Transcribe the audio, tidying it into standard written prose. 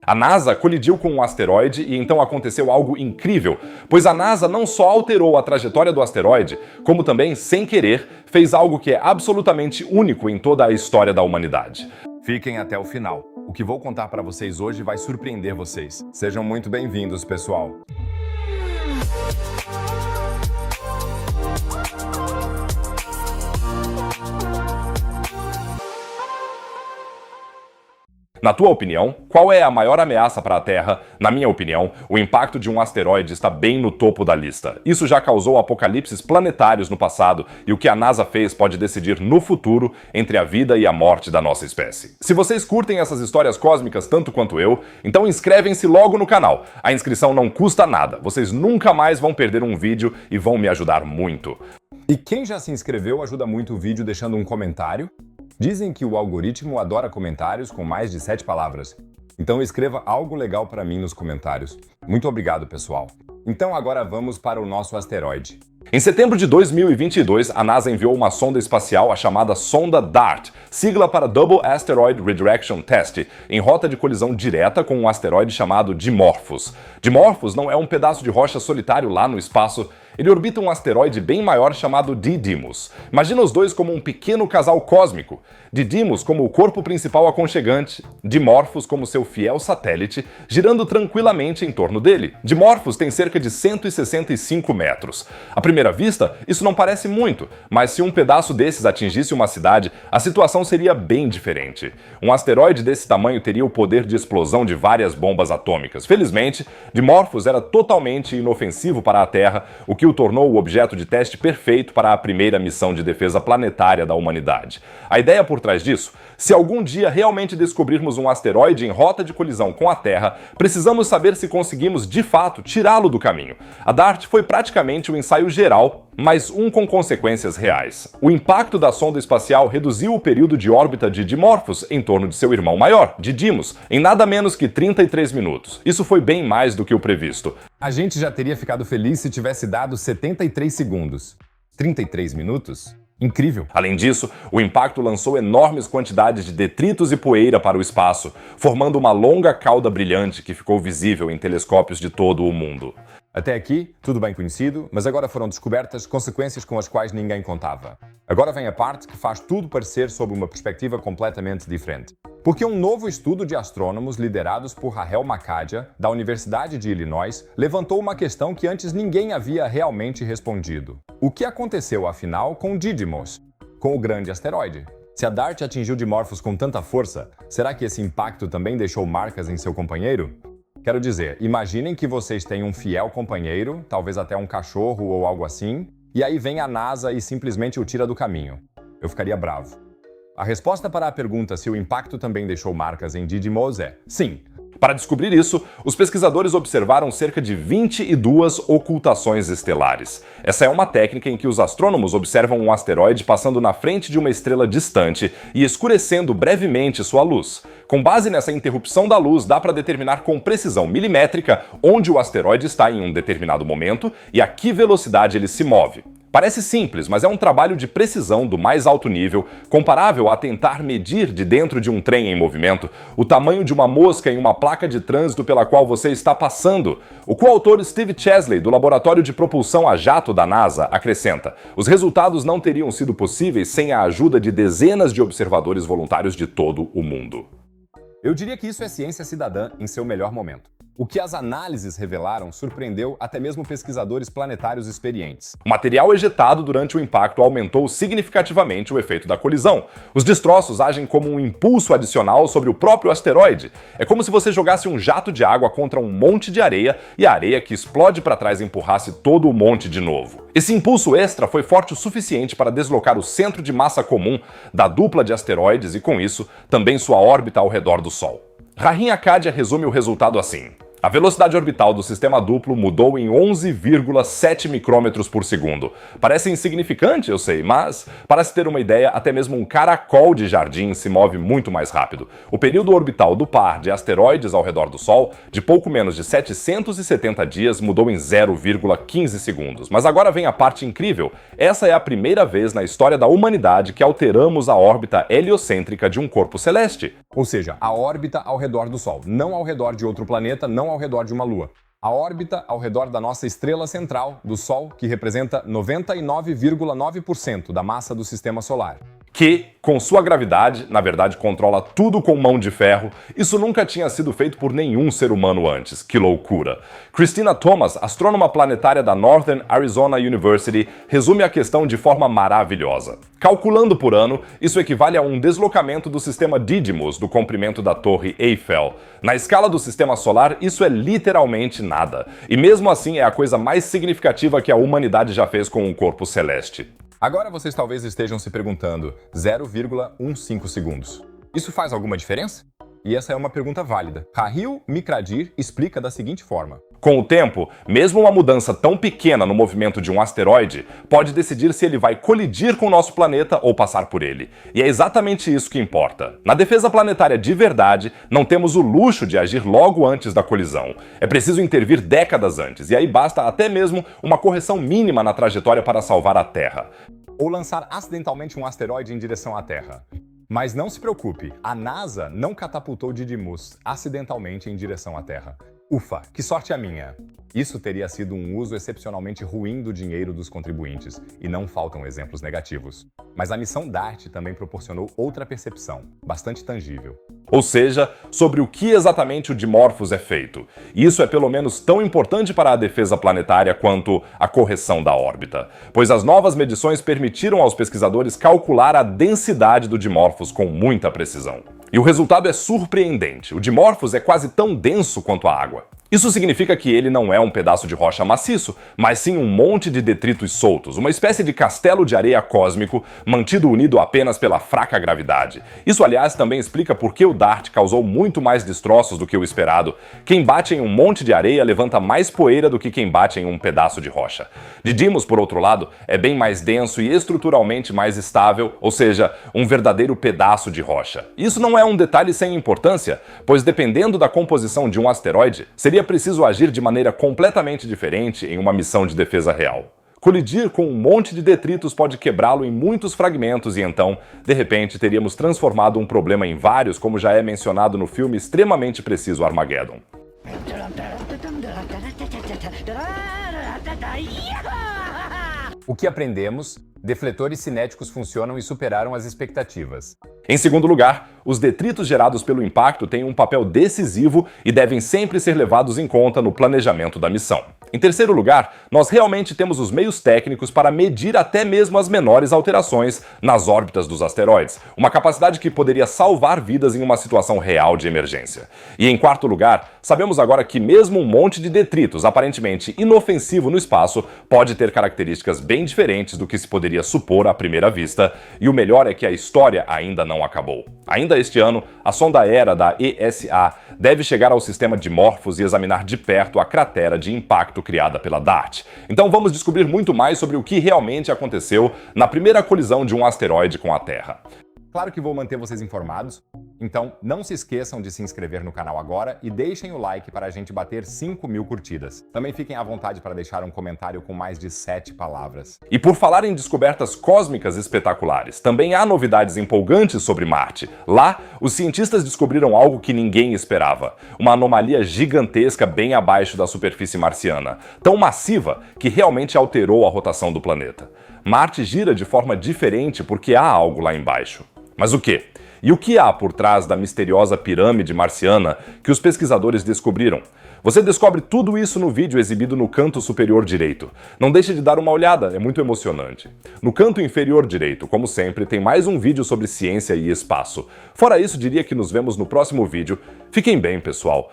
A NASA colidiu com um asteroide e então aconteceu algo incrível, pois a NASA não só alterou a trajetória do asteroide, como também, sem querer, fez algo que é absolutamente único em toda a história da humanidade. Fiquem até o final. O que vou contar para vocês hoje vai surpreender vocês. Sejam muito bem-vindos, pessoal. Na tua opinião, qual é a maior ameaça para a Terra? Na minha opinião, o impacto de um asteroide está bem no topo da lista. Isso já causou apocalipses planetários no passado e o que a NASA fez pode decidir no futuro entre a vida e a morte da nossa espécie. Se vocês curtem essas histórias cósmicas tanto quanto eu, então inscrevem-se logo no canal. A inscrição não custa nada, vocês nunca mais vão perder um vídeo e vão me ajudar muito. E quem já se inscreveu ajuda muito o vídeo deixando um comentário. Dizem que o algoritmo adora comentários com mais de 7 palavras. Então escreva algo legal para mim nos comentários. Muito obrigado, pessoal. Então agora vamos para o nosso asteroide. Em setembro de 2022, a NASA enviou uma sonda espacial, a chamada sonda DART, sigla para Double Asteroid Redirection Test, em rota de colisão direta com um asteroide chamado Dimorphos. Dimorphos não é um pedaço de rocha solitário lá no espaço. Ele orbita um asteroide bem maior chamado Didymos. Imagina os dois como um pequeno casal cósmico. Didymos como o corpo principal aconchegante, Dimorphos como seu fiel satélite, girando tranquilamente em torno dele. Dimorphos tem cerca de 165 metros. À primeira vista, isso não parece muito, mas se um pedaço desses atingisse uma cidade, a situação seria bem diferente. Um asteroide desse tamanho teria o poder de explosão de várias bombas atômicas. Felizmente, Dimorphos era totalmente inofensivo para a Terra, o que o tornou o objeto de teste perfeito para a primeira missão de defesa planetária da humanidade. A ideia por trás disso? Se algum dia realmente descobrirmos um asteroide em rota de colisão com a Terra, precisamos saber se conseguimos, de fato, tirá-lo do caminho. A DART foi praticamente um ensaio geral, mas um com consequências reais. O impacto da sonda espacial reduziu o período de órbita de Dimorphos em torno de seu irmão maior, Didymos, em nada menos que 33 minutos. Isso foi bem mais do que o previsto. A gente já teria ficado feliz se tivesse dado 73 segundos. 33 minutos? Incrível! Além disso, o impacto lançou enormes quantidades de detritos e poeira para o espaço, formando uma longa cauda brilhante que ficou visível em telescópios de todo o mundo. Até aqui, tudo bem conhecido, mas agora foram descobertas consequências com as quais ninguém contava. Agora vem a parte que faz tudo parecer sob uma perspectiva completamente diferente. Porque um novo estudo de astrônomos liderados por Rahel Makadia, da Universidade de Illinois, levantou uma questão que antes ninguém havia realmente respondido. O que aconteceu, afinal, com Didymos, com o grande asteroide? Se a DART atingiu Dimorphos com tanta força, será que esse impacto também deixou marcas em seu companheiro? Quero dizer, imaginem que vocês têm um fiel companheiro, talvez até um cachorro ou algo assim, e aí vem a NASA e simplesmente o tira do caminho. Eu ficaria bravo. A resposta para a pergunta se o impacto também deixou marcas em Didymos é sim. Para descobrir isso, os pesquisadores observaram cerca de 22 ocultações estelares. Essa é uma técnica em que os astrônomos observam um asteroide passando na frente de uma estrela distante e escurecendo brevemente sua luz. Com base nessa interrupção da luz, dá para determinar com precisão milimétrica onde o asteroide está em um determinado momento e a que velocidade ele se move. Parece simples, mas é um trabalho de precisão do mais alto nível, comparável a tentar medir de dentro de um trem em movimento o tamanho de uma mosca em uma placa de trânsito pela qual você está passando. O coautor Steve Chesley, do Laboratório de Propulsão a Jato da NASA, acrescenta: os resultados não teriam sido possíveis sem a ajuda de dezenas de observadores voluntários de todo o mundo. Eu diria que isso é ciência cidadã em seu melhor momento. O que as análises revelaram surpreendeu até mesmo pesquisadores planetários experientes. O material ejetado durante o impacto aumentou significativamente o efeito da colisão. Os destroços agem como um impulso adicional sobre o próprio asteroide. É como se você jogasse um jato de água contra um monte de areia e a areia que explode para trás empurrasse todo o monte de novo. Esse impulso extra foi forte o suficiente para deslocar o centro de massa comum da dupla de asteroides e, com isso, também sua órbita ao redor do Sol. Rahel Makadia resume o resultado assim: A velocidade orbital do sistema duplo mudou em 11,7 micrômetros por segundo. Parece insignificante, eu sei, mas, para se ter uma ideia, até mesmo um caracol de jardim se move muito mais rápido. O período orbital do par de asteroides ao redor do Sol, de pouco menos de 770 dias, mudou em 0,15 segundos. Mas agora vem a parte incrível. Essa é a primeira vez na história da humanidade que alteramos a órbita heliocêntrica de um corpo celeste. Ou seja, a órbita ao redor do Sol, não ao redor de outro planeta, não ao redor de uma lua. A órbita ao redor da nossa estrela central, do Sol, que representa 99,9% da massa do sistema solar. Que, com sua gravidade, na verdade controla tudo com mão de ferro. Isso nunca tinha sido feito por nenhum ser humano antes. Que loucura! Christina Thomas, astrônoma planetária da Northern Arizona University, resume a questão de forma maravilhosa. Calculando por ano, isso equivale a um deslocamento do sistema Didymos do comprimento da Torre Eiffel. Na escala do sistema solar, isso é literalmente nada. E mesmo assim é a coisa mais significativa que a humanidade já fez com um corpo celeste. Agora vocês talvez estejam se perguntando, 0,15 segundos. Isso faz alguma diferença? E essa é uma pergunta válida. Rahil Mikradir explica da seguinte forma. Com o tempo, mesmo uma mudança tão pequena no movimento de um asteroide pode decidir se ele vai colidir com o nosso planeta ou passar por ele. E é exatamente isso que importa. Na defesa planetária de verdade, não temos o luxo de agir logo antes da colisão. É preciso intervir décadas antes, e aí basta até mesmo uma correção mínima na trajetória para salvar a Terra. Ou lançar acidentalmente um asteroide em direção à Terra. Mas não se preocupe, a NASA não catapultou Didymos acidentalmente em direção à Terra. Ufa, que sorte a minha! Isso teria sido um uso excepcionalmente ruim do dinheiro dos contribuintes, e não faltam exemplos negativos. Mas a missão DART também proporcionou outra percepção, bastante tangível. Ou seja, sobre o que exatamente o Dimorphos é feito. E isso é pelo menos tão importante para a defesa planetária quanto a correção da órbita, pois as novas medições permitiram aos pesquisadores calcular a densidade do Dimorphos com muita precisão. E o resultado é surpreendente. O Dimorphos é quase tão denso quanto a água. Isso significa que ele não é um pedaço de rocha maciço, mas sim um monte de detritos soltos, uma espécie de castelo de areia cósmico mantido unido apenas pela fraca gravidade. Isso, aliás, também explica por que o DART causou muito mais destroços do que o esperado. Quem bate em um monte de areia levanta mais poeira do que quem bate em um pedaço de rocha. Didymos, por outro lado, é bem mais denso e estruturalmente mais estável, ou seja, um verdadeiro pedaço de rocha. Isso não é um detalhe sem importância, pois dependendo da composição de um asteroide, seria preciso agir de maneira completamente diferente em uma missão de defesa real. Colidir com um monte de detritos pode quebrá-lo em muitos fragmentos e então, de repente, teríamos transformado um problema em vários, como já é mencionado no filme extremamente preciso Armageddon. O que aprendemos? Defletores cinéticos funcionam e superaram as expectativas. Em segundo lugar, os detritos gerados pelo impacto têm um papel decisivo e devem sempre ser levados em conta no planejamento da missão. Em terceiro lugar, nós realmente temos os meios técnicos para medir até mesmo as menores alterações nas órbitas dos asteroides, uma capacidade que poderia salvar vidas em uma situação real de emergência. E em quarto lugar, sabemos agora que mesmo um monte de detritos aparentemente inofensivo no espaço pode ter características bem diferentes do que se poderia supor à primeira vista, e o melhor é que a história ainda não acabou. Ainda este ano, a sonda Hera da ESA deve chegar ao sistema Dimorphos e examinar de perto a cratera de impacto criada pela DART. Então vamos descobrir muito mais sobre o que realmente aconteceu na primeira colisão de um asteroide com a Terra. Claro que vou manter vocês informados, então não se esqueçam de se inscrever no canal agora e deixem o like para a gente bater 5.000 curtidas. Também fiquem à vontade para deixar um comentário com mais de 7 palavras. E por falar em descobertas cósmicas espetaculares, também há novidades empolgantes sobre Marte. Lá, os cientistas descobriram algo que ninguém esperava. Uma anomalia gigantesca bem abaixo da superfície marciana, tão massiva que realmente alterou a rotação do planeta. Marte gira de forma diferente porque há algo lá embaixo. Mas o quê? E o que há por trás da misteriosa pirâmide marciana que os pesquisadores descobriram? Você descobre tudo isso no vídeo exibido no canto superior direito. Não deixe de dar uma olhada, é muito emocionante. No canto inferior direito, como sempre, tem mais um vídeo sobre ciência e espaço. Fora isso, diria que nos vemos no próximo vídeo. Fiquem bem, pessoal.